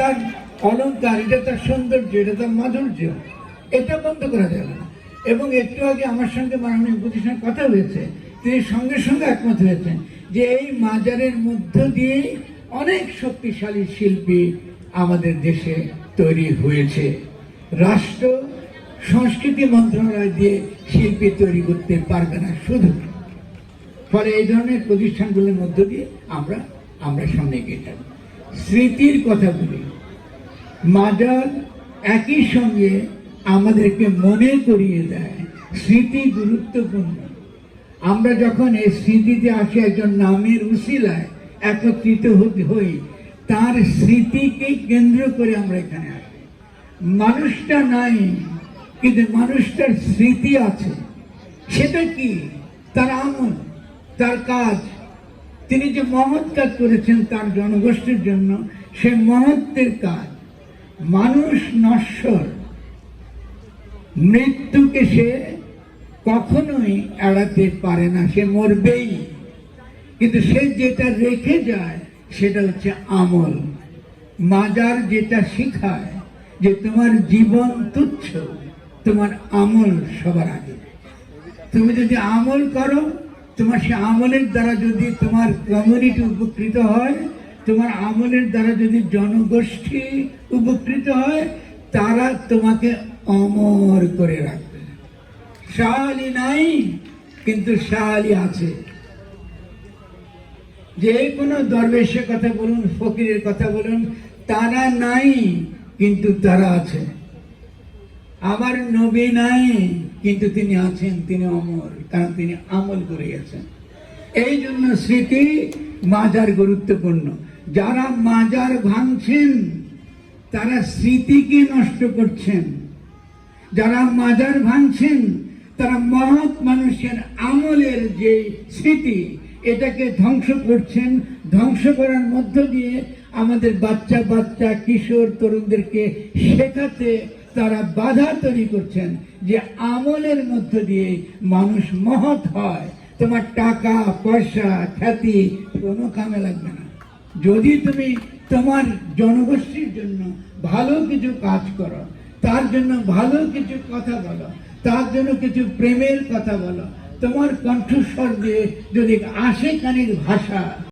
তার অলঙ্কার, এটা তার সৌন্দর্য, এটা তার মাধুর্য, এটা বন্ধ করা যাবে না। এবং একটু আগে আমার সঙ্গে মাননীয় উপদেষ্টার কথা হয়েছে, তিনি সঙ্গে সঙ্গে একমত হয়েছেন যে এই মাজারের মধ্য দিয়ে অনেক শক্তিশালী শিল্পী আমাদের দেশে তৈরি হয়েছে। রাষ্ট্র সংস্কৃতি মন্ত্রণালয় দিয়ে শিল্পী তৈরি করতে পারবে না শুধু। ফলে এই ধরনের প্রতিষ্ঠানগুলোর মধ্য দিয়ে আমরা সামনে এগিয়ে যাব। স্মৃতির কথা বলি, মাজার একই সঙ্গে আমাদেরকে মনে করিয়ে দেয় স্মৃতি গুরুত্বপূর্ণ। আমরা যখন এই স্মৃতিতে আসি, একজন নামের উসিলায় একত্রিত হই, তার স্মৃতিকে কেন্দ্র করে আমরা এখানে আসি। মানুষটা নাই, কিন্তু মানুষটার স্মৃতি আছে। সেটা কি? তার আমল, তার কাজ, তিনি যে মহৎ কাজ করেছেন তার জনগোষ্ঠীর জন্য, সে মহত্বের কাজ। মানুষ নশ্বর, মৃত্যুকে সে কখনোই এড়াতে পারে না, সে মরবেই। কিন্তু সে যেটা রেখে যায় সেটা হচ্ছে আমল। মাজার যেটা শিখায় যে তোমার জীবন তুচ্ছ, তোমার আমল সবার আগে। তুমি যদি আমল করো, তোমার সে আমলের দ্বারা যদি তোমার কমিউনিটি উপকৃত হয়, তোমার আমলের দ্বারা যদি জনগোষ্ঠী উপকৃত হয়, তারা তোমাকে অমর করে রাখবে। শাহালি নাই, কিন্তু শাহালি আছে। যে কোনো দরবেশের কথা বলুন, ফকিরের কথা বলুন, তারা নাই কিন্তু তারা আছে। আমার নবী নাই কিন্তু তিনি আছেন, তিনি অমর, কারণ তিনি আমল করে গেছেন। এই জন্য স্মৃতি মাজার গুরুত্বপূর্ণ। যারা মাজার ভাঙছেন তারা স্মৃতিকে নষ্ট করছেন। যারা মাজার ভাঙছেন তারা মহৎ মানুষের আমলের যে স্মৃতি, এটাকে ধ্বংস করছেন। ধ্বংস করার মধ্য দিয়ে আমাদের বাচ্চা বাচ্চা কিশোর তরুণদেরকে শেখাতে তারা বাধা তৈরি করছেন যে আমলের মধ্য দিয়ে মানুষ মহৎ হয়। তোমার টাকা পয়সা খ্যাতি কোনো কামে লাগবে না যদি তুমি তোমার জনগোষ্ঠীর জন্য ভালো কিছু কাজ করো, তার জন্য ভালো কিছু কথা বলো, তার জন্য কিছু প্রেমের কথা বলো। তোমার কণ্ঠস্বর দিয়ে যদি আশেকানির ভাষা